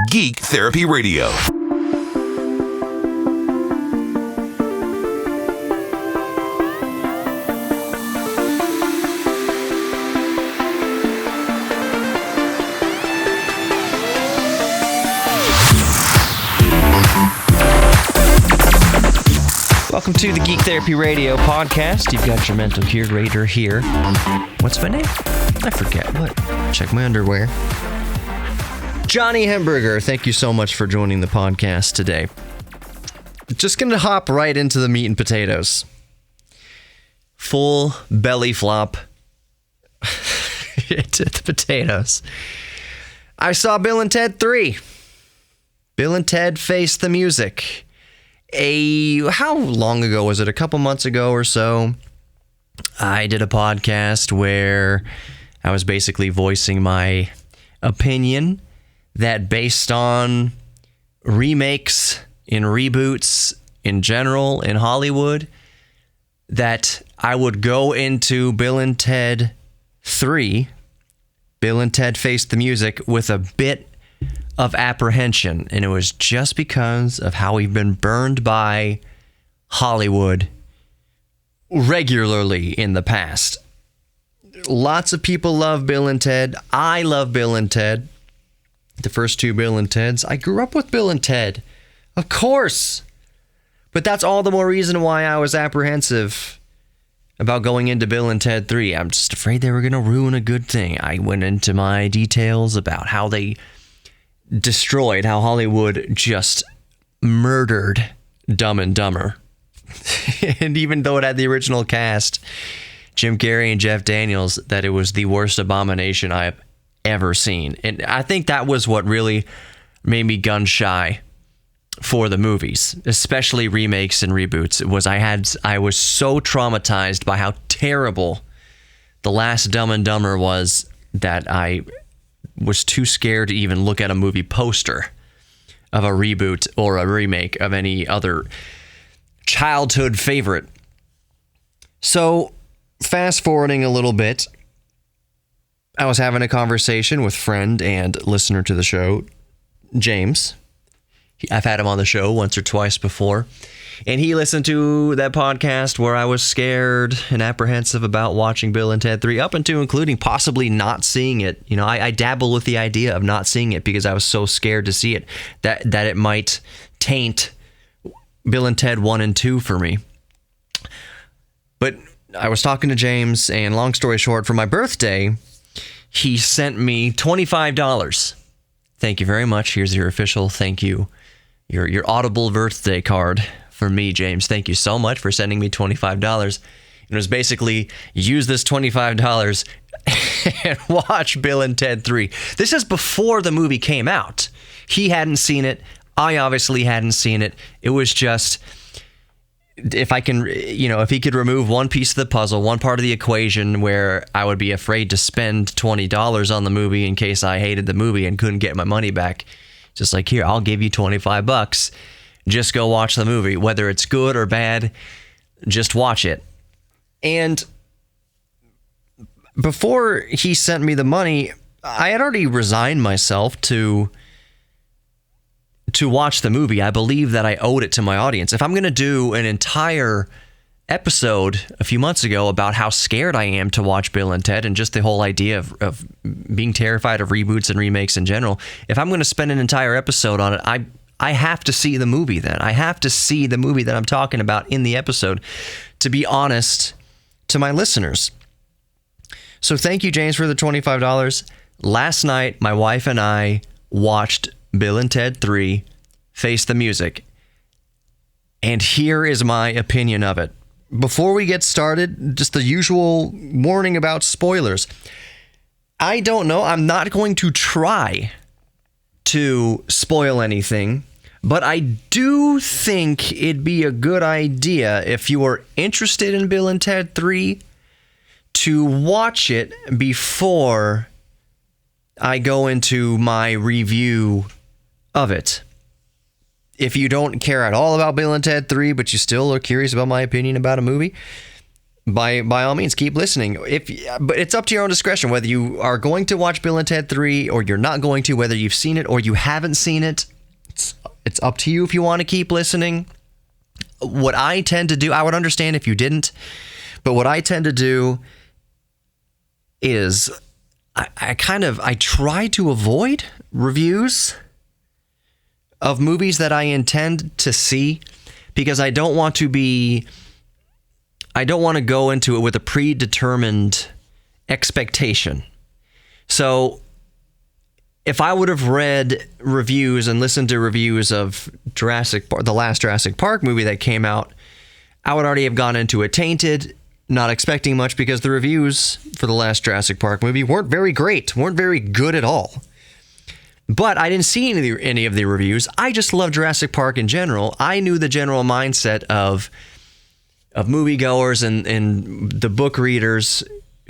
Geek Therapy Radio. Welcome to the Geek Therapy Radio podcast. You've got your mental curator here. What's my name? I forget. What? Check my underwear. Johnny Hemberger, thank you so much for joining the podcast today. Just going to hop right into the meat and potatoes. Full belly flop into the potatoes. I saw Bill and Ted 3. Bill and Ted Face the Music. How long ago was it? A couple months ago or so, I did a podcast where I was basically voicing my opinion that based on remakes and reboots in general in Hollywood, that I would go into Bill and Ted 3, Bill and Ted Face the Music, with a bit of apprehension, and it was just because of how we've been burned by Hollywood regularly in the past. Lots of people love Bill and Ted. I love Bill and Ted. The first two Bill and Teds. I grew up with Bill and Ted. Of course. But that's all the more reason why I was apprehensive about going into Bill and Ted 3. I'm just afraid they were going to ruin a good thing. I went into my details about how they destroyed, how Hollywood just murdered Dumb and Dumber. And even though it had the original cast, Jim Carrey and Jeff Daniels, that it was the worst abomination I have ever seen. And I think that was what really made me gun shy for the movies, especially remakes and reboots. I was so traumatized by how terrible the last Dumb and Dumber was that I was too scared to even look at a movie poster of a reboot or a remake of any other childhood favorite. So, fast forwarding a little bit, I was having a conversation with friend and listener to the show, James. I've had him on the show once or twice before. And he listened to that podcast where I was scared and apprehensive about watching Bill and Ted 3, up into including possibly not seeing it. You know, I dabble with the idea of not seeing it because I was so scared to see it that it might taint Bill and Ted 1 and 2 for me. But I was talking to James, and long story short, for my birthday, he sent me $25. Thank you very much. Here's your official thank you. Your audible birthday card for me, James. Thank you so much for sending me $25. It was basically, use this $25 and watch Bill and Ted 3. This is before the movie came out. He hadn't seen it. I obviously hadn't seen it. It was just, if he could remove one piece of the puzzle, one part of the equation where I would be afraid to spend $20 on the movie in case I hated the movie and couldn't get my money back. Just like, here, I'll give you $25. Just go watch the movie. Whether it's good or bad, just watch it. And before he sent me the money, I had already resigned myself to watch the movie. I believe that I owed it to my audience. If I'm going to do an entire episode a few months ago about how scared I am to watch Bill and Ted and just the whole idea of being terrified of reboots and remakes in general, if I'm going to spend an entire episode on it, I have to see the movie then. I have to see the movie that I'm talking about in the episode to be honest to my listeners. So thank you, James, for the $25. Last night, my wife and I watched Bill and Ted 3, Face the Music. And here is my opinion of it. Before we get started, just the usual warning about spoilers. I don't know. I'm not going to try to spoil anything, but I do think it'd be a good idea if you are interested in Bill and Ted 3 to watch it before I go into my review of it. If you don't care at all about Bill and Ted 3, but you still are curious about my opinion about a movie, by all means, keep listening. But it's up to your own discretion whether you are going to watch Bill and Ted 3 or you're not going to, whether you've seen it or you haven't seen it. It's up to you if you want to keep listening. What I tend to do, I would understand if you didn't, but what I tend to do is I try to avoid reviews of movies that I intend to see because I don't want to go into it with a predetermined expectation. So if I would have read reviews and listened to reviews of the last Jurassic Park movie that came out, I would already have gone into it tainted, not expecting much because the reviews for the last Jurassic Park movie weren't very great, weren't very good at all. But I didn't see any of the reviews. I just love Jurassic Park in general. I knew the general mindset of moviegoers and the book readers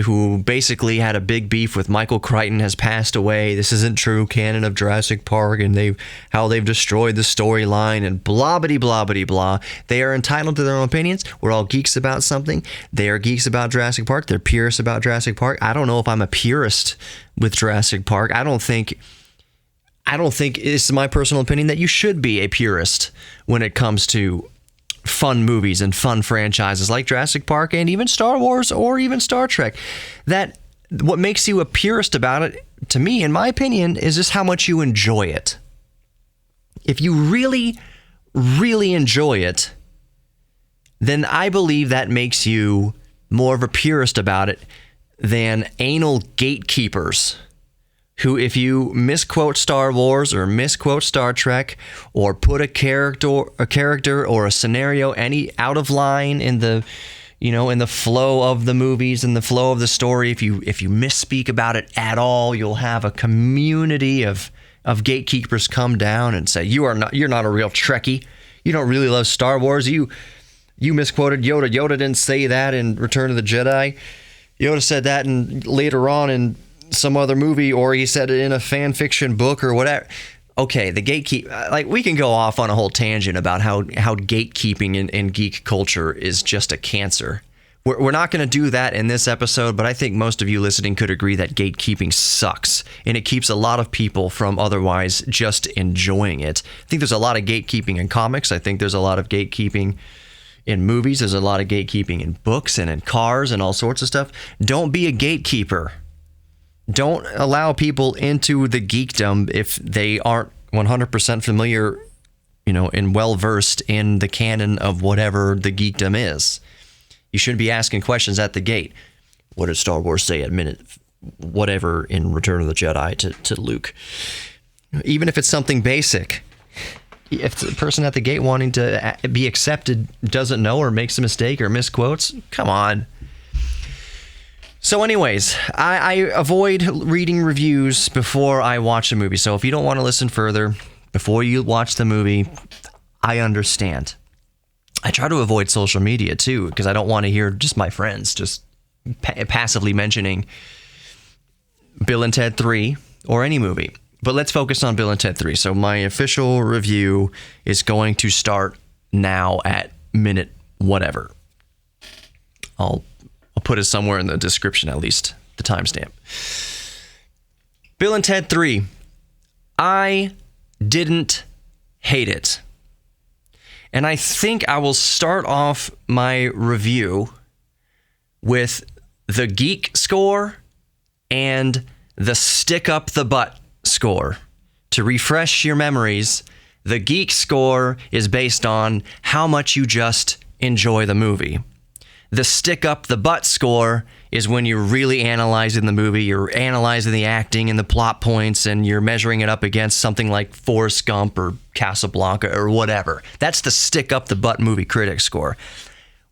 who basically had a big beef with Michael Crichton has passed away. This isn't true canon of Jurassic Park, and how they've destroyed the storyline and blah bitty blah bitty blah. They are entitled to their own opinions. We're all geeks about something. They are geeks about Jurassic Park. They're purists about Jurassic Park. I don't know if I'm a purist with Jurassic Park. I don't think it's my personal opinion that you should be a purist when it comes to fun movies and fun franchises like Jurassic Park and even Star Wars or even Star Trek. That what makes you a purist about it, to me, in my opinion, is just how much you enjoy it. If you really, really enjoy it, then I believe that makes you more of a purist about it than anal gatekeepers who, if you misquote Star Wars or misquote Star Trek or put a character or a scenario any out of line in the flow of the movies and the flow of the story, if you misspeak about it at all, you'll have a community of gatekeepers come down and say you're not a real Trekkie. You don't really love Star Wars. You misquoted Yoda. Yoda didn't say that in Return of the Jedi. Yoda said that later on in some other movie, or he said it in a fan fiction book or whatever. Okay, the gatekeep, we can go off on a whole tangent about how gatekeeping in geek culture is just a cancer. We're not going to do that in this episode, but I think most of you listening could agree that gatekeeping sucks, and it keeps a lot of people from otherwise just enjoying it. I think there's a lot of gatekeeping in comics. I think there's a lot of gatekeeping in movies. There's a lot of gatekeeping in books and in cars and all sorts of stuff. Don't be a gatekeeper. Don't allow people into the geekdom if they aren't 100% familiar, and well-versed in the canon of whatever the geekdom is. You shouldn't be asking questions at the gate. What did Star Wars say at minute whatever in Return of the Jedi to Luke? Even if it's something basic. If the person at the gate wanting to be accepted doesn't know or makes a mistake or misquotes, come on. So anyways, I avoid reading reviews before I watch a movie. So if you don't want to listen further before you watch the movie, I understand. I try to avoid social media too, because I don't want to hear just my friends just passively mentioning Bill and Ted 3 or any movie. But let's focus on Bill and Ted 3. So my official review is going to start now at minute whatever. I'll put it somewhere in the description, at least the timestamp. Bill and Ted 3. I didn't hate it. And I think I will start off my review with the Geek score and the stick up the butt score. To refresh your memories, the Geek score is based on how much you just enjoy the movie. The stick up the butt score is when you're really analyzing the movie, you're analyzing the acting and the plot points, and you're measuring it up against something like Forrest Gump or Casablanca or whatever. That's the stick up the butt movie critic score.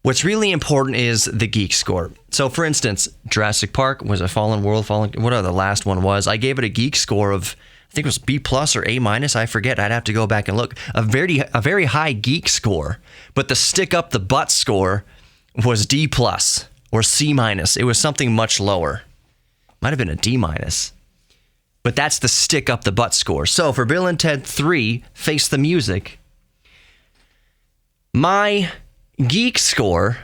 What's really important is the Geek score. So for instance, Jurassic Park was a Fallen World, whatever the last one was. I gave it a Geek score of, I think it was B+ or A-, I forget. I'd have to go back and look. A very high Geek score, but the stick up the butt score was D+ or C-. It was something much lower. Might have been a D-. But that's the stick up the butt score. So for Bill and Ted 3, Face the Music, my Geek score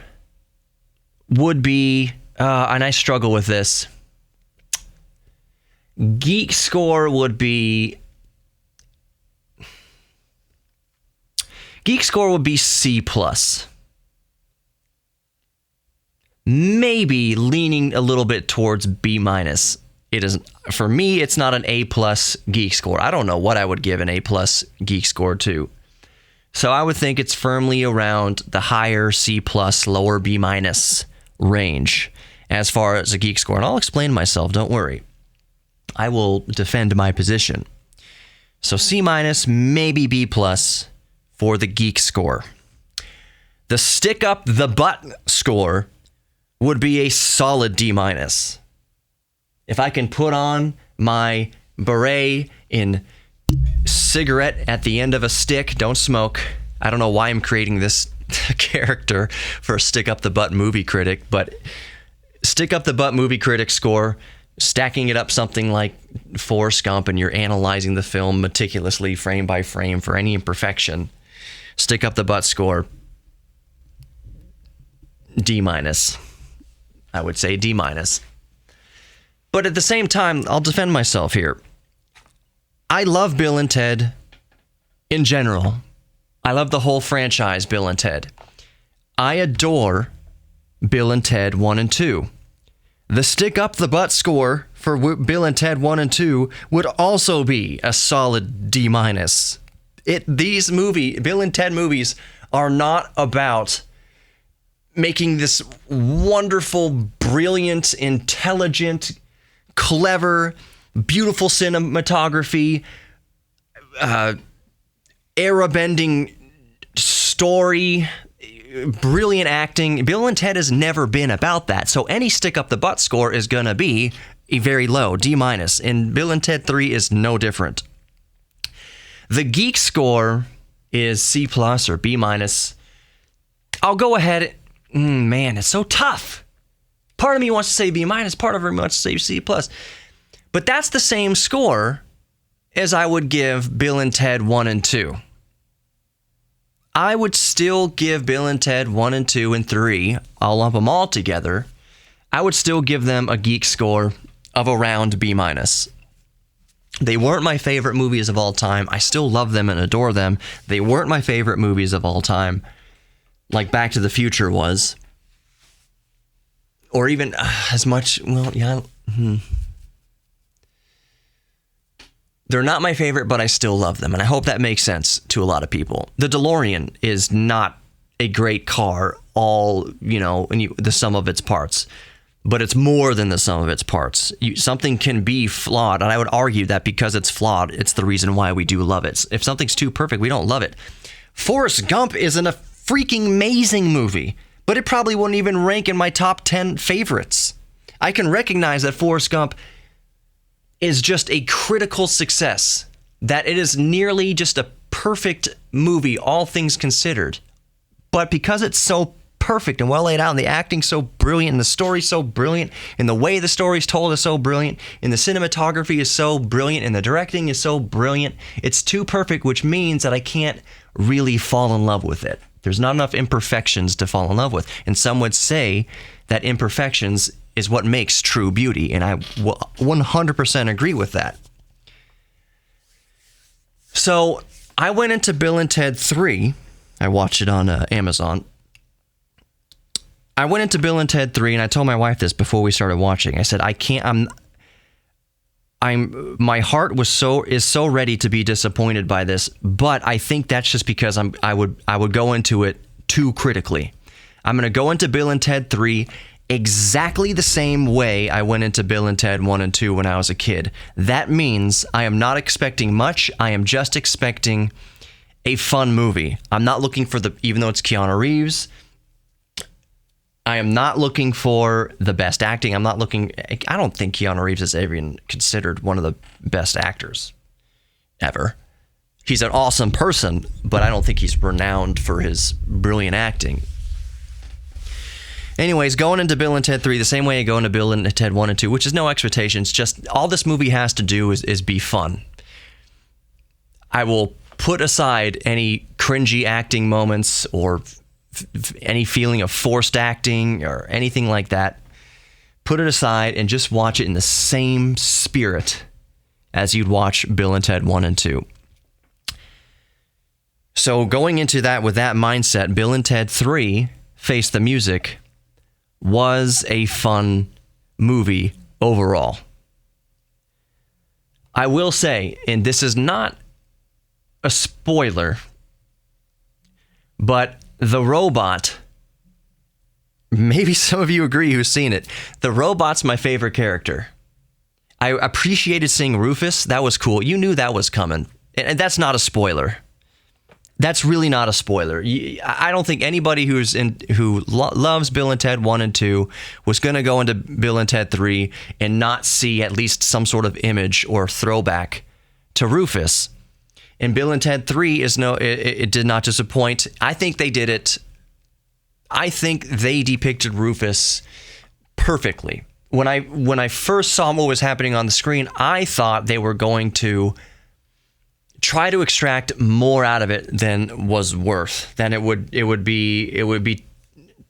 would be, and I struggle with this. Geek score would be C plus. Maybe leaning a little bit towards B minus. It is, for me, it's not an A plus geek score. I don't know what I would give an A plus geek score to. So I would think it's firmly around the higher C plus, lower B minus range as far as a geek score. And I'll explain myself, don't worry. I will defend my position. So C minus, maybe B plus for the geek score. The stick up the butt score would be a solid D minus. If I can put on my beret in cigarette at the end of a stick, don't smoke. I don't know why I'm creating this character for a stick up the butt movie critic, but stick up the butt movie critic score, stacking it up something like Forrest Gump, and you're analyzing the film meticulously frame by frame for any imperfection. Stick up the butt score, D minus. I would say D minus. But at the same time, I'll defend myself here. I love Bill and Ted in general. I love the whole franchise, Bill and Ted. I adore Bill and Ted 1 and 2. The stick up the butt score for Bill and Ted 1 and 2 would also be a solid D minus. These Bill and Ted movies are not about making this wonderful, brilliant, intelligent, clever, beautiful cinematography, era-bending story, brilliant acting. Bill and Ted has never been about that. So any stick up the butt score is going to be a very low, D minus. And Bill and Ted 3 is no different. The geek score is C plus or B minus. I'll go ahead. Man, it's so tough. Part of me wants to say B minus, part of me wants to say C plus. But that's the same score as I would give Bill and Ted 1 and 2. I would still give Bill and Ted 1 and 2 and 3, I'll lump them all together. I would still give them a geek score of around B minus. They weren't my favorite movies of all time. I still love them and adore them. They weren't my favorite movies of all time, like Back to the Future was. Or even as much, well, yeah. They're not my favorite, but I still love them. And I hope that makes sense to a lot of people. The DeLorean is not a great car, the sum of its parts. But it's more than the sum of its parts. Something can be flawed, and I would argue that because it's flawed, it's the reason why we do love it. If something's too perfect, we don't love it. Forrest Gump isn't a freaking amazing movie, but it probably wouldn't even rank in my top 10 favorites. I can recognize that Forrest Gump is just a critical success, that it is nearly just a perfect movie, all things considered. But because it's so perfect and well laid out, and the acting's so brilliant, and the story's so brilliant, and the way the story's told is so brilliant, and the cinematography is so brilliant, and the directing is so brilliant, it's too perfect, which means that I can't really fall in love with it. There's not enough imperfections to fall in love with. And some would say that imperfections is what makes true beauty, and I 100% agree with that. So I went into Bill and Ted 3. I watched it on Amazon. I went into Bill and Ted 3, and I told my wife this before we started watching. I said, my heart is so ready to be disappointed by this, but I think that's just because I would go into it too critically. I'm going to go into Bill and Ted 3 exactly the same way I went into Bill and Ted 1 and 2 when I was a kid. That means I am not expecting much. I am just expecting a fun movie. I'm not looking for even though it's Keanu Reeves, I am not looking for the best acting. I don't think Keanu Reeves is even considered one of the best actors ever. He's an awesome person, but I don't think he's renowned for his brilliant acting. Anyways, going into Bill and Ted 3, the same way I go into Bill and Ted 1 and 2, which is no expectations, just all this movie has to do is be fun. I will put aside any cringy acting moments or any feeling of forced acting or anything like that. Put it aside and just watch it in the same spirit as you'd watch Bill and Ted 1 and 2. So going into that with that mindset, Bill and Ted 3, Face the Music, was a fun movie overall. I will say, and this is not a spoiler, but the robot, maybe some of you agree who's seen it, the robot's my favorite character. I appreciated seeing Rufus. That was cool. You knew that was coming. And that's not a spoiler. That's really not a spoiler. I don't think anybody who loves Bill and Ted 1 and 2 was going to go into Bill and Ted 3 and not see at least some sort of image or throwback to Rufus. And Bill and Ted 3 it did not disappoint. I think they did it. I think they depicted Rufus perfectly. When I first saw what was happening on the screen, I thought they were going to try to extract more out of it than was worth. Than it would be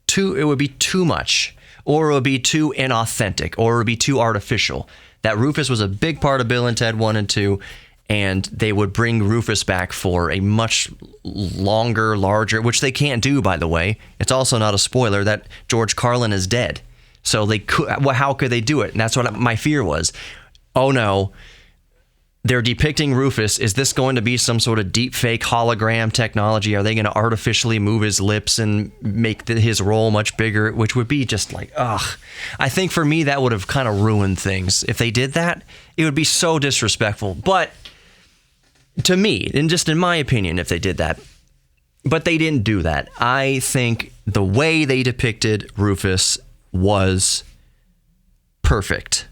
too much, or it would be too inauthentic, or it would be too artificial. That Rufus was a big part of Bill and Ted 1 and 2, and they would bring Rufus back for a much longer, larger, which they can't do, by the way. It's also not a spoiler that George Carlin is dead. So they could. Well, how could they do it? And that's what my fear was. Oh no, they're depicting Rufus. Is this going to be some sort of deep fake hologram technology? Are they going to artificially move his lips and make his role much bigger? Which would be just like, ugh. I think for me that would have kind of ruined things. If they did that, it would be so disrespectful. But to me, and just in my opinion, if they did that, but they didn't do that. I think the way they depicted Rufus was perfect.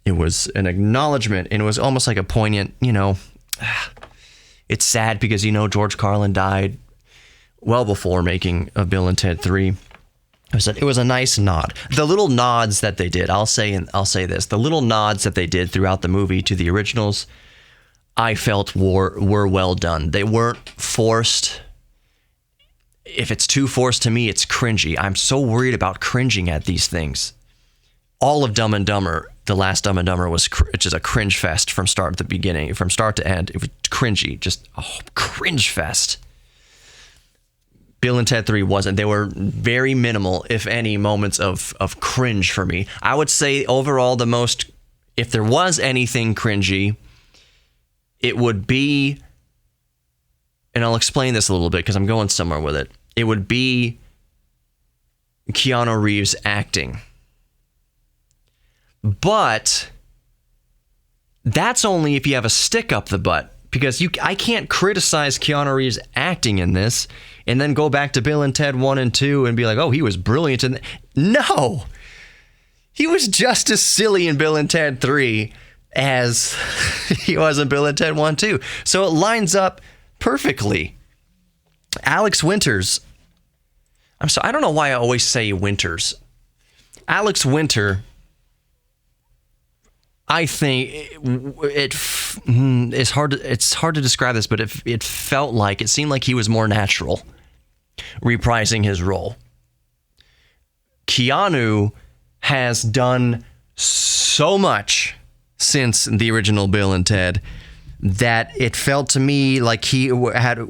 It was an acknowledgement, and it was almost like a poignant, it's sad because, George Carlin died well before making a Bill and Ted 3. It was a nice nod. The little nods that they did, I'll say this, the little nods that they did throughout the movie to the originals, I felt were well done. They weren't forced. If it's too forced to me, it's cringy. I'm so worried about cringing at these things. All of Dumb and Dumber, the last Dumb and Dumber was just a cringe fest from start to beginning, from start to end. It was cringy, just a cringe fest. Bill and Ted 3 wasn't. They were very minimal, if any, moments of cringe for me. I would say overall the most, if there was anything cringy, it would be, and I'll explain this a little bit because I'm going somewhere with it. It would be Keanu Reeves acting. But that's only if you have a stick up the butt, because I can't criticize Keanu Reeves acting in this and then go back to Bill and Ted 1 and 2 and be like, oh, he was brilliant. No, he was just as silly in Bill and Ted 3 as he was in Bill and Ted 1 2. So it lines up perfectly. Alex Winters. I don't know why I always say Winters. Alex Winter, I think it's hard to describe this, but it seemed like he was more natural reprising his role. Keanu has done so much since the original Bill and Ted that it felt to me like he had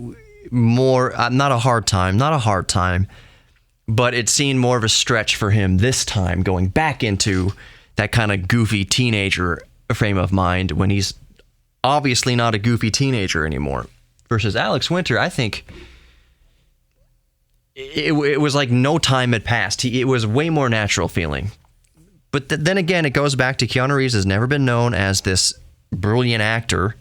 more, not a hard time, but it seemed more of a stretch for him this time, going back into that kind of goofy teenager frame of mind when he's obviously not a goofy teenager anymore. Versus Alex Winter, I think it was like no time had passed. It was way more natural feeling. But then again, it goes back to Keanu Reeves has never been known as this brilliant actor.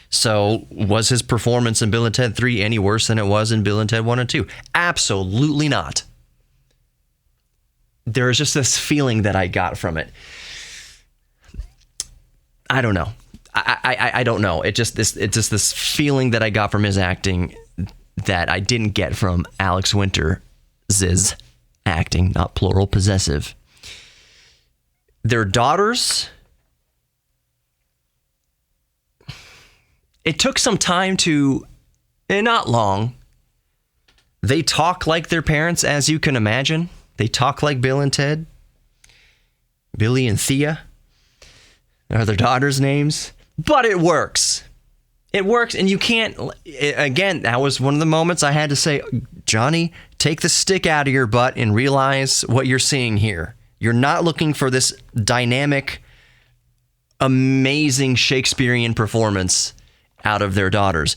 So was his performance in Bill and Ted 3 any worse than it was in Bill and Ted 1 and 2? Absolutely not. There's just this feeling that I got from it. I don't know. I don't know. It's just this feeling that I got from his acting that I didn't get from Alex Winter's acting, not plural possessive. Their daughters, it took some time to, not long, They talk like their parents, as you can imagine. They talk like Bill and Ted. Billy and Thea are their daughters' names. But it works. It works, and you can't... Again, that was one of the moments I had to say, Johnny, take the stick out of your butt and realize what you're seeing here. You're not looking for this dynamic, amazing Shakespearean performance out of their daughters.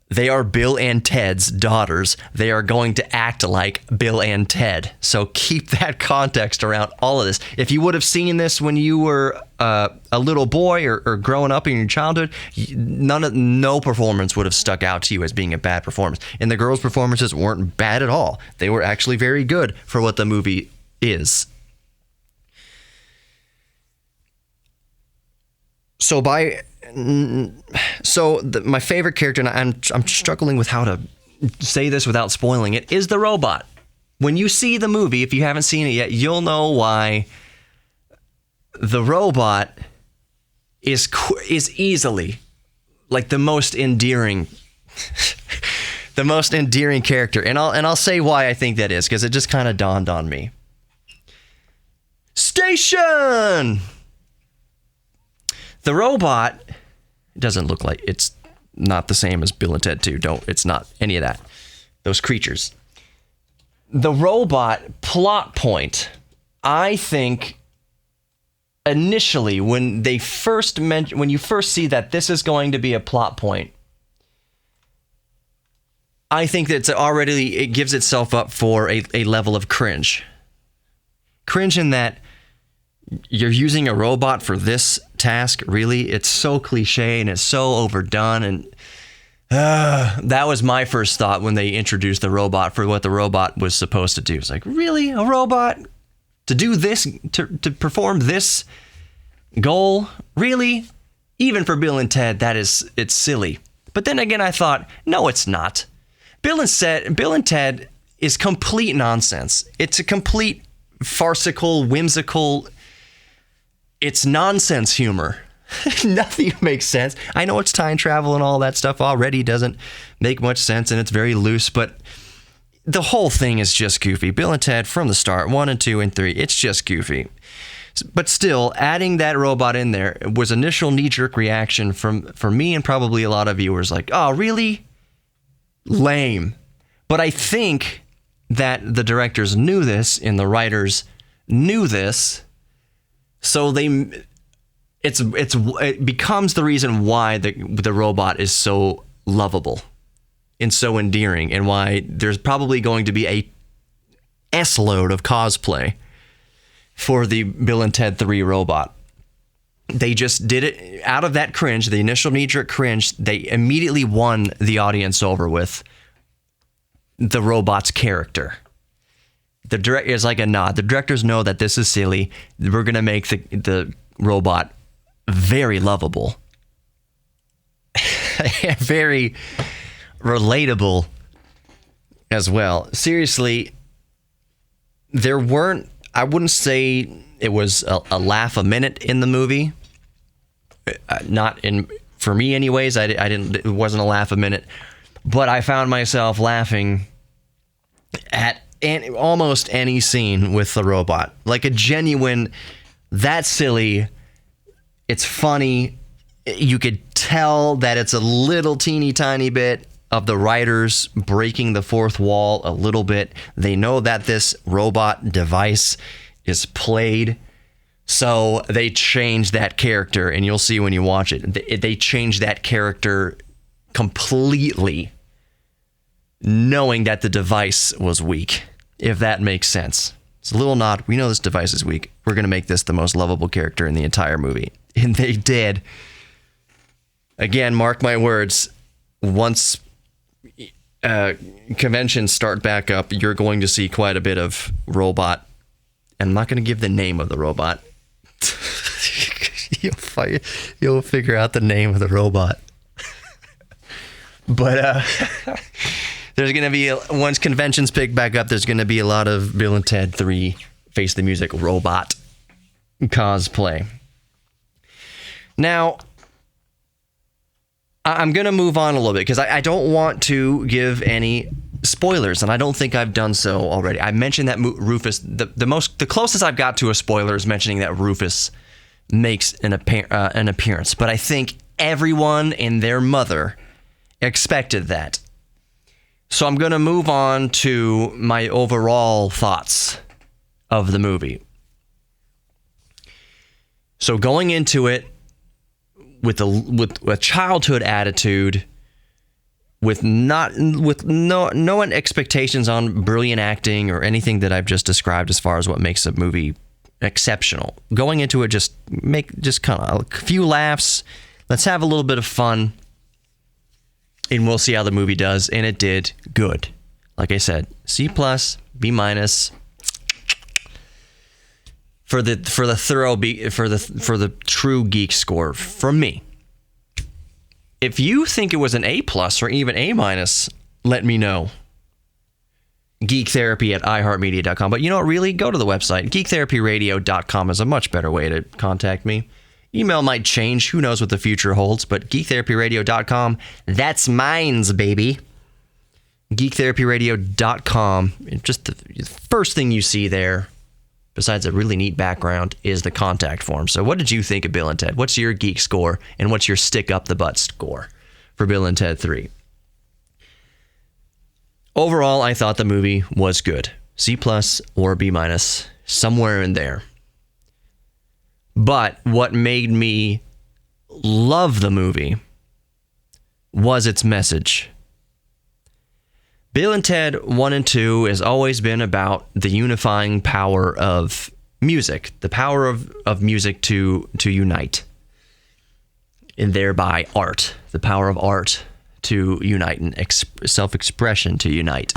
They are Bill and Ted's daughters. They are going to act like Bill and Ted. So keep that context around all of this. If you would have seen this when you were a little boy or growing up in your childhood, no performance would have stuck out to you as being a bad performance. And the girls' performances weren't bad at all. They were actually very good for what the movie is. So my favorite character, and I'm struggling with how to say this without spoiling it, is the robot. When you see the movie, if you haven't seen it yet, you'll know why the robot is easily like the most endearing character. And I'll say why I think that is, because it just kind of dawned on me. Station! The robot doesn't look like, it's not the same as Bill and Ted 2. It's not any of that. Those creatures. The robot plot point, I think, initially, when you first see that this is going to be a plot point, I think that it gives itself up for a level of cringe. Cringe in that you're using a robot for this task, really? It's so cliche and it's so overdone, and that was my first thought when they introduced the robot for what the robot was supposed to do. It's like, really? A robot? To do this? To perform this goal? Really? Even for Bill and Ted, it's silly. But then again, I thought, no, it's not. Bill and Ted is complete nonsense. It's a complete farcical, whimsical... It's nonsense humor. Nothing makes sense. I know it's time travel and all that stuff already doesn't make much sense, and it's very loose, but the whole thing is just goofy. Bill and Ted from the start, 1 and 2 and 3, it's just goofy. But still, adding that robot in there was initial knee-jerk reaction from me and probably a lot of viewers, like, oh, really? Lame. But I think that the directors knew this and the writers knew this. So it becomes the reason why the robot is so lovable and so endearing, and why there's probably going to be a S-load of cosplay for the Bill and Ted 3 robot. They just did it out of that cringe, the initial knee-jerk cringe. They immediately won the audience over with the robot's character. The director is like a nod. The directors know that this is silly. We're going to make the robot very lovable. Very relatable as well. Seriously, I wouldn't say it was a laugh a minute in the movie. For me anyways, it wasn't a laugh a minute. But I found myself laughing at almost any scene with the robot. Like a genuine, that's silly, it's funny. You could tell that it's a little teeny tiny bit of the writers breaking the fourth wall a little bit. They know that this robot device is played, so they changed that character, and you'll see when you watch it. They changed that character completely, knowing that the device was weak, if that makes sense. It's a little nod. We know this device is weak. We're going to make this the most lovable character in the entire movie. And they did. Again, mark my words, once conventions start back up, you're going to see quite a bit of robot. And I'm not going to give the name of the robot. You'll figure out the name of the robot. But there's going to be, once conventions pick back up, there's going to be a lot of Bill and Ted 3 Face the Music robot cosplay. Now, I'm going to move on a little bit because I don't want to give any spoilers spoilers, and I don't think I've done so already. I mentioned that Rufus. The closest I've got to a spoiler is mentioning that Rufus makes an appearance, but I think everyone and their mother expected that. So I'm going to move on to my overall thoughts of the movie. So going into it with a childhood attitude, with no expectations on brilliant acting or anything that I've just described as far as what makes a movie exceptional. Going into it, just kind of a few laughs. Let's have a little bit of fun, and we'll see how the movie does. And it did good. Like I said, C+, B-. For the true geek score from me. If you think it was an A+ or even A-, let me know. geektherapy@iheartmedia.com. But you know what, really? Go to the website. geektherapyradio.com is a much better way to contact me. Email might change. Who knows what the future holds? But geektherapyradio.com, that's mines, baby. geektherapyradio.com. Just the first thing you see there, besides a really neat background, is the contact form. So what did you think of Bill and Ted? What's your geek score, and what's your stick up the butt score for Bill and Ted 3? Overall, I thought the movie was good. C+ or B-, somewhere in there. But what made me love the movie was its message. Bill and Ted 1 and 2 has always been about the unifying power of music, the power of music to unite, and thereby art, the power of art to unite, and self-expression to unite.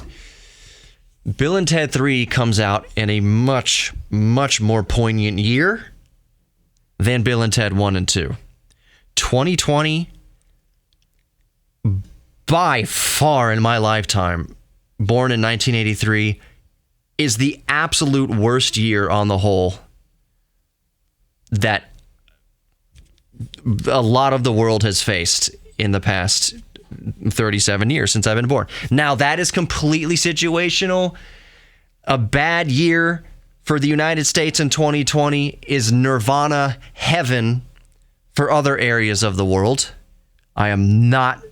Bill and Ted 3 comes out in a much, much more poignant year than Bill and Ted 1 and 2. 2020, by far in my lifetime, born in 1983, is the absolute worst year on the whole that a lot of the world has faced in the past 37 years since I've been born. Now, that is completely situational. A bad year for the United States in 2020 is nirvana heaven for other areas of the world. I'm not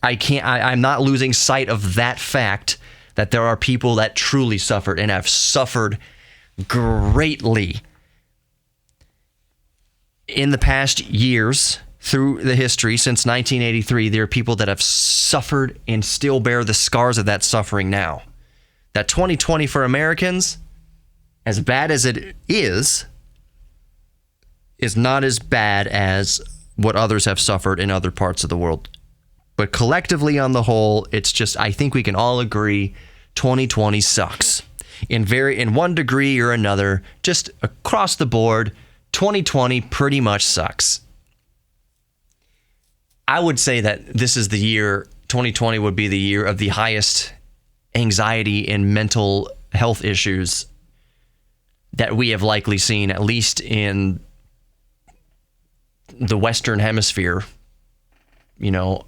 losing sight of that fact that there are people that truly suffered and have suffered greatly in the past years. Through the history since 1983, there are people that have suffered and still bear the scars of that suffering now. That 2020 for Americans, as bad as it is not as bad as what others have suffered in other parts of the world. But collectively on the whole, it's just, I think we can all agree 2020 sucks. In one degree or another, just across the board, 2020 pretty much sucks. I would say that this is the year, 2020 would be the year of the highest anxiety and mental health issues that we have likely seen, at least in the Western Hemisphere, you know,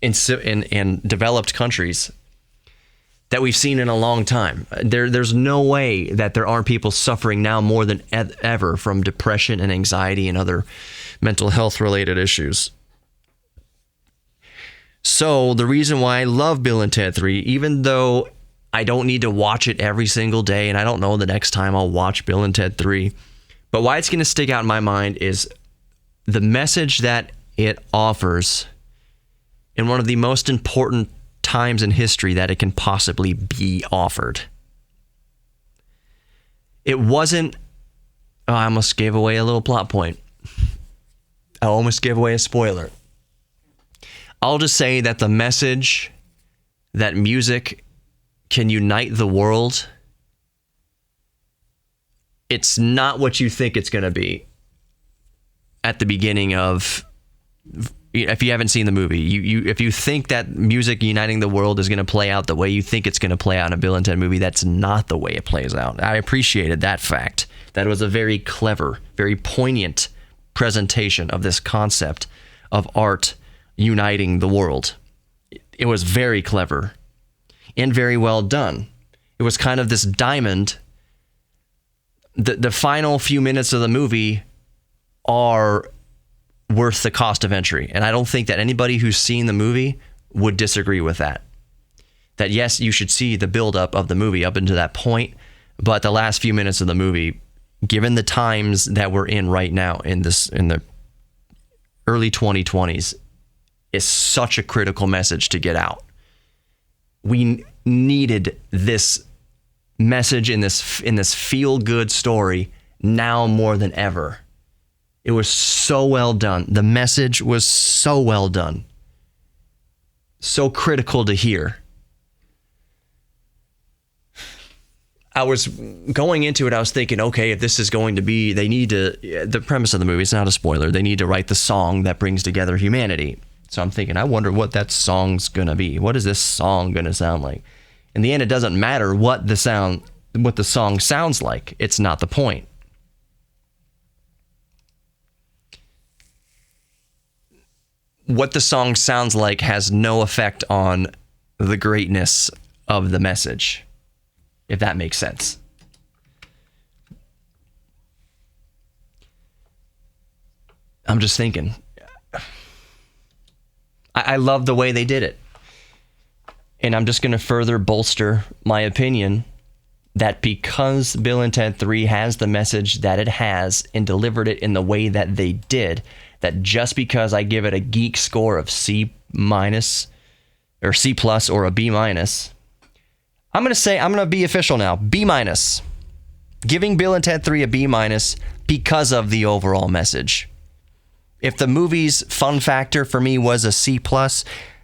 in developed countries, that we've seen in a long time. There's no way that there aren't people suffering now more than ever from depression and anxiety and other mental health related issues. So the reason why I love Bill and Ted 3, even though I don't need to watch it every single day, and I don't know the next time I'll watch Bill and Ted 3, but why it's going to stick out in my mind is the message that it offers in one of the most important times in history that it can possibly be offered. It wasn't... Oh, I almost gave away a little plot point. I almost gave away a spoiler. I'll just say that the message that music can unite the world, it's not what you think it's going to be at the beginning of... If you haven't seen the movie, if you think that music uniting the world is going to play out the way you think it's going to play out in a Bill and Ted movie, that's not the way it plays out. I appreciated that fact. That was a very clever, very poignant presentation of this concept of art uniting the world. It was very clever. and very well done. It was kind of this diamond. The final few minutes of the movie are worth the cost of entry. And I don't think that anybody who's seen the movie would disagree with that. That yes, you should see the buildup of the movie up until that point, but the last few minutes of the movie, given the times that we're in right now in the early 2020s, is such a critical message to get out. We needed this message in this feel-good story now more than ever. It was so well done. The message was so well done. So critical to hear. I was going into it, I was thinking, okay, if this is going to be, the premise of the movie, it's not a spoiler, they need to write the song that brings together humanity. So I'm thinking, I wonder what that song's going to be. What is this song going to sound like? In the end, it doesn't matter what the song sounds like. It's not the point. What the song sounds like has no effect on the greatness of the message, if that makes sense. I'm just thinking. I love the way they did it. And I'm just going to further bolster my opinion that because Bill and Ted 3 has the message that it has and delivered it in the way that they did, that just because I give it a geek score of C- or C+ or a B-, I'm going to be official now, B-. Giving Bill and Ted 3 a B- because of the overall message. If the movie's fun factor for me was a C+,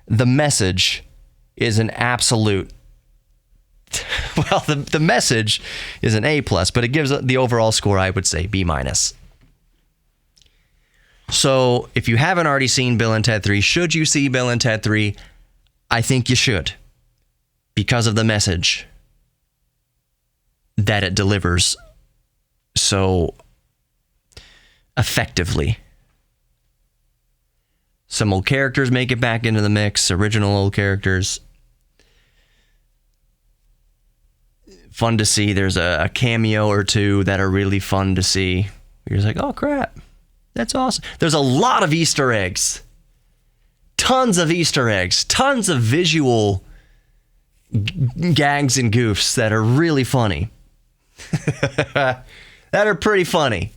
the message is an absolute, well, the message is an A+, but it gives the overall score, I would say, B-. So if you haven't already seen Bill and Ted 3, should you see Bill and Ted 3? I think you should, because of the message that it delivers so effectively. Some old characters make it back into the mix, original old characters. Fun to see. There's a cameo or two that are really fun to see. You're just like, oh crap, that's awesome. There's a lot of Easter eggs. Tons of Easter eggs. Tons of visual gags and goofs that are really funny. That are pretty funny.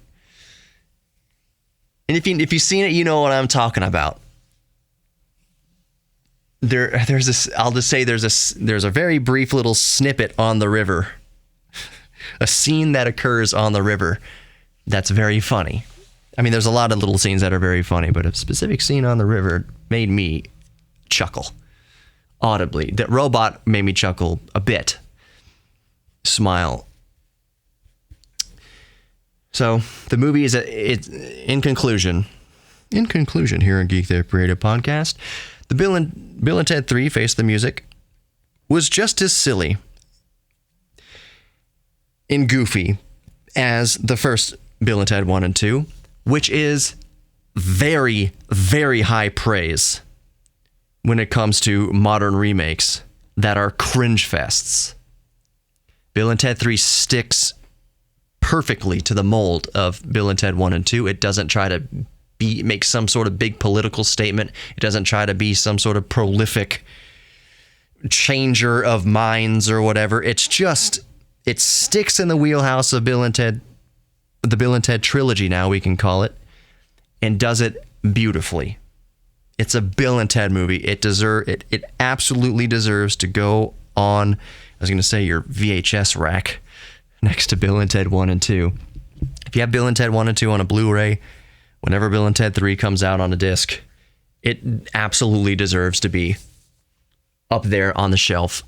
And if you've seen it, you know what I'm talking about. There's this. I'll just say there's a very brief little snippet on the river, a scene that occurs on the river that's very funny. I mean, there's a lot of little scenes that are very funny, but a specific scene on the river made me chuckle audibly. That robot made me chuckle a bit, smile. So the movie is in conclusion here on Geek the Creative Podcast. The Bill and Ted 3 Face the Music was just as silly and goofy as the first Bill and Ted 1 and 2, which is very, very high praise when it comes to modern remakes that are cringe fests. Bill and Ted 3 sticks perfectly to the mold of Bill and Ted 1 and 2. It doesn't try to make some sort of big political statement. It doesn't try to be some sort of prolific changer of minds or whatever. It's just, it sticks in the wheelhouse of Bill and Ted, the Bill and Ted trilogy now we can call it, and does it beautifully. It's a Bill and Ted movie. It absolutely deserves to go on, I was going to say, your VHS rack next to Bill and Ted 1 and 2. If you have Bill and Ted 1 and 2 on a Blu-ray, whenever Bill and Ted 3 comes out on a disc, it absolutely deserves to be up there on the shelf,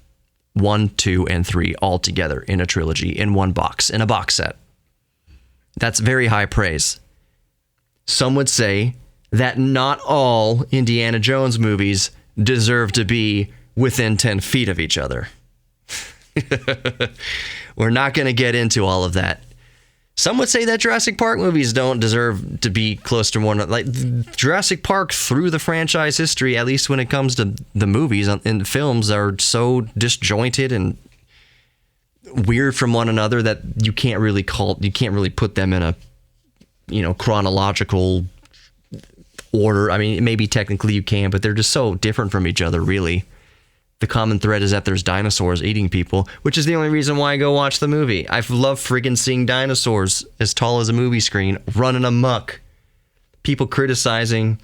1, 2, and 3 all together in a trilogy, in one box, in a box set. That's very high praise. Some would say that not all Indiana Jones movies deserve to be within 10 feet of each other. We're not going to get into all of that. Some would say that Jurassic Park movies don't deserve to be close to one. Like Jurassic Park, through the franchise history, at least when it comes to the movies and films, are so disjointed and weird from one another that you can't really put them in a, chronological order. I mean, maybe technically you can, but they're just so different from each other, really. The common thread is that there's dinosaurs eating people, which is the only reason why I go watch the movie. I love friggin' seeing dinosaurs as tall as a movie screen running amok. People criticizing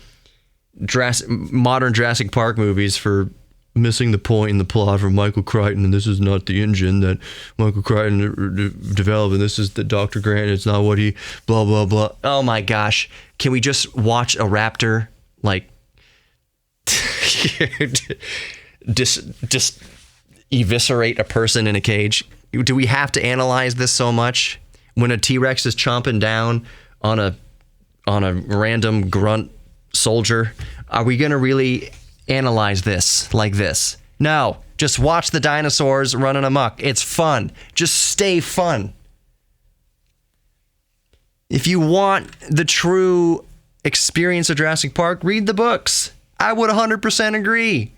modern Jurassic Park movies for missing the point in the plot from Michael Crichton, and this is not the engine that Michael Crichton developed, and this is the Dr. Grant, it's not what he blah, blah, blah. Oh my gosh. Can we just watch a raptor, just eviscerate a person in a cage? Do we have to analyze this so much? When a T-Rex is chomping down on a random grunt soldier, are we going to really analyze this like this? No, just watch the dinosaurs running amok. It's fun. Just stay fun. If you want the true experience of Jurassic Park, read the books. I would 100% agree.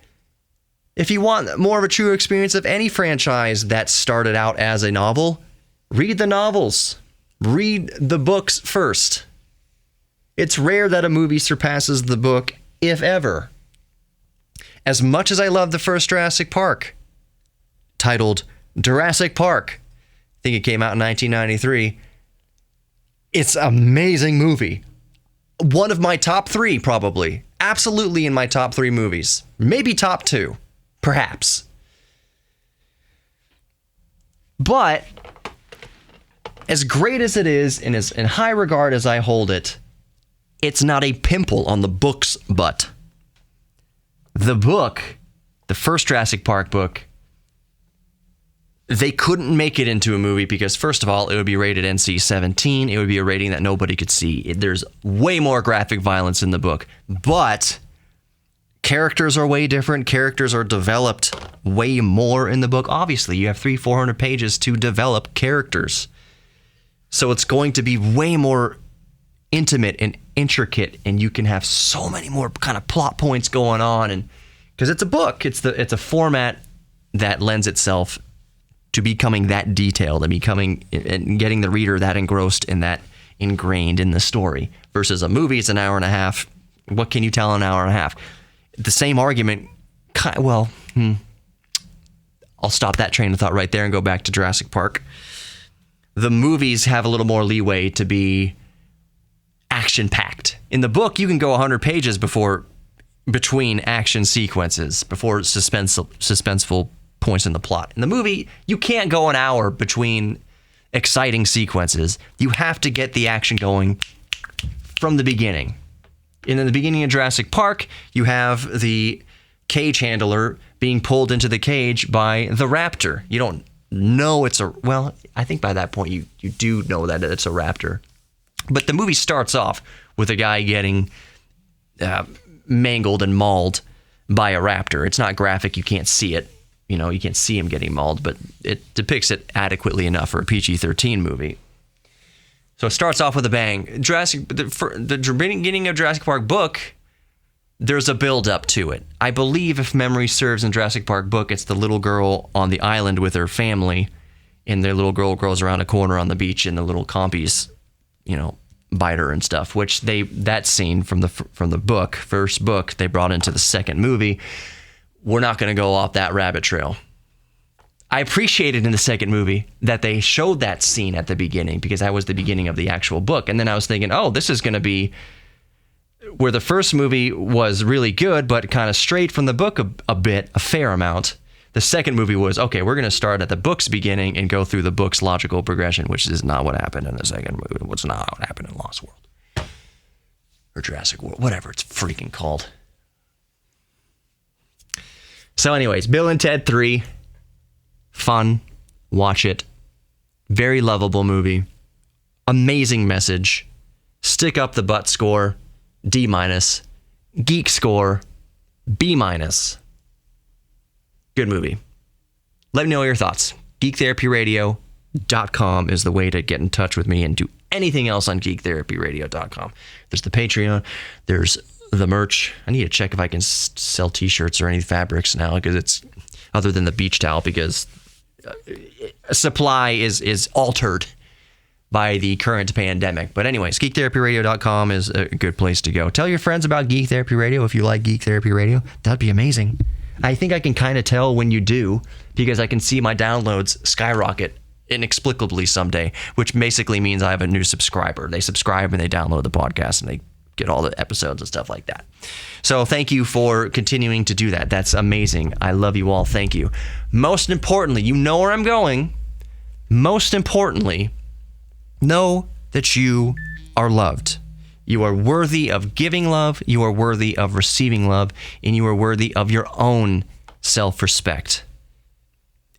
If you want more of a true experience of any franchise that started out as a novel, read the novels. Read the books first. It's rare that a movie surpasses the book, if ever. As much as I love the first Jurassic Park, titled Jurassic Park, I think it came out in 1993, it's an amazing movie. One of my top 3, probably. Absolutely in my top 3 movies. Maybe top 2. Perhaps. But as great as it is and as in high regard as I hold it, it's not a pimple on the book's butt. The book, the first Jurassic Park book, they couldn't make it into a movie because, first of all, it would be rated NC-17. It would be a rating that nobody could see. There's way more graphic violence in the book, but characters are way different. Characters are developed way more in the book. Obviously, you have 300-400 pages to develop characters. So it's going to be way more intimate and intricate, and you can have so many more kind of plot points going on. And because it's a book, it's a format that lends itself to becoming that detailed and getting the reader that engrossed and that ingrained in the story. Versus a movie, it's an hour and a half. What can you tell in an hour and a half? The same argument, I'll stop that train of thought right there and go back to Jurassic Park. The movies have a little more leeway to be action-packed. In the book, you can go 100 pages between action sequences, before suspenseful points in the plot. In the movie, you can't go an hour between exciting sequences. You have to get the action going from the beginning. And in the beginning of Jurassic Park, you have the cage handler being pulled into the cage by the raptor. You don't know I think by that point you do know that it's a raptor. But the movie starts off with a guy getting mangled and mauled by a raptor. It's not graphic. You can't see it. You can't see him getting mauled, but it depicts it adequately enough for a PG-13 movie. So it starts off with a bang. The beginning of Jurassic Park book, there's a build-up to it. I believe, if memory serves, in Jurassic Park book, it's the little girl on the island with her family, and their little girl grows around a corner on the beach, and the little compies, bite her and stuff. Which that scene from the book, first book, they brought into the second movie. We're not going to go off that rabbit trail. I appreciated in the second movie that they showed that scene at the beginning, because that was the beginning of the actual book. And then I was thinking, this is going to be where the first movie was really good, but kind of strayed from the book a fair amount. The second movie was, okay, we're going to start at the book's beginning and go through the book's logical progression, which is not what happened in the second movie. What's not what happened in Lost World or Jurassic World, whatever it's freaking called. So anyways, Bill and Ted 3. Fun. Watch it. Very lovable movie. Amazing message. Stick up the butt score. D-. Geek score. B-. Good movie. Let me know your thoughts. Geek Therapy Radio, geektherapyradio.com is the way to get in touch with me and do anything else on geektherapyradio.com. There's the Patreon. There's the merch. I need to check if I can sell t-shirts or any fabrics now, because it's other than the beach towel, because supply is altered by the current pandemic. But anyways, geektherapyradio.com is a good place to go. Tell your friends about Geek Therapy Radio if you like Geek Therapy Radio. That'd be amazing. I think I can kind of tell when you do, because I can see my downloads skyrocket inexplicably someday, which basically means I have a new subscriber. They subscribe and they download the podcast and they get all the episodes and stuff like that. So thank you for continuing to do that. That's amazing. I love you all. Thank you. Most importantly, you know where I'm going. Most importantly, know that you are loved. You are worthy of giving love. You are worthy of receiving love. And you are worthy of your own self-respect.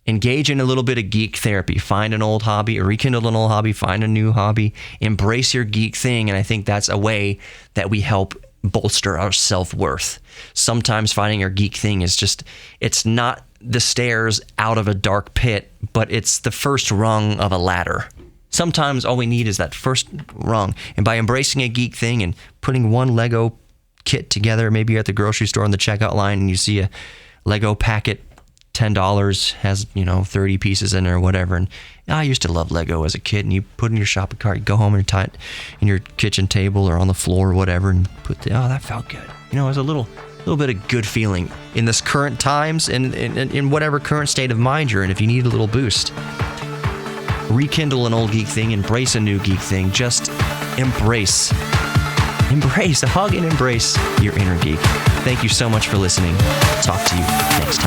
Engage in a little bit of geek therapy. Find an old hobby or rekindle an old hobby. Find a new hobby. Embrace your geek thing. And I think that's a way that we help bolster our self-worth. Sometimes finding our geek thing is just, it's not the stairs out of a dark pit, but it's the first rung of a ladder. Sometimes all we need is that first rung. And by embracing a geek thing and putting one Lego kit together, maybe you're at the grocery store on the checkout line and you see a Lego packet, $10, has, 30 pieces in it or whatever. And I used to love Lego as a kid. And you put in your shopping cart, you go home and tie it in your kitchen table or on the floor or whatever, and that felt good. It was a little bit of good feeling in this current times and in whatever current state of mind you're in. If you need a little boost, rekindle an old geek thing, embrace a new geek thing. Just embrace, hug and embrace your inner geek. Thank you so much for listening. Talk to you next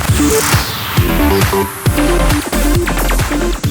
time.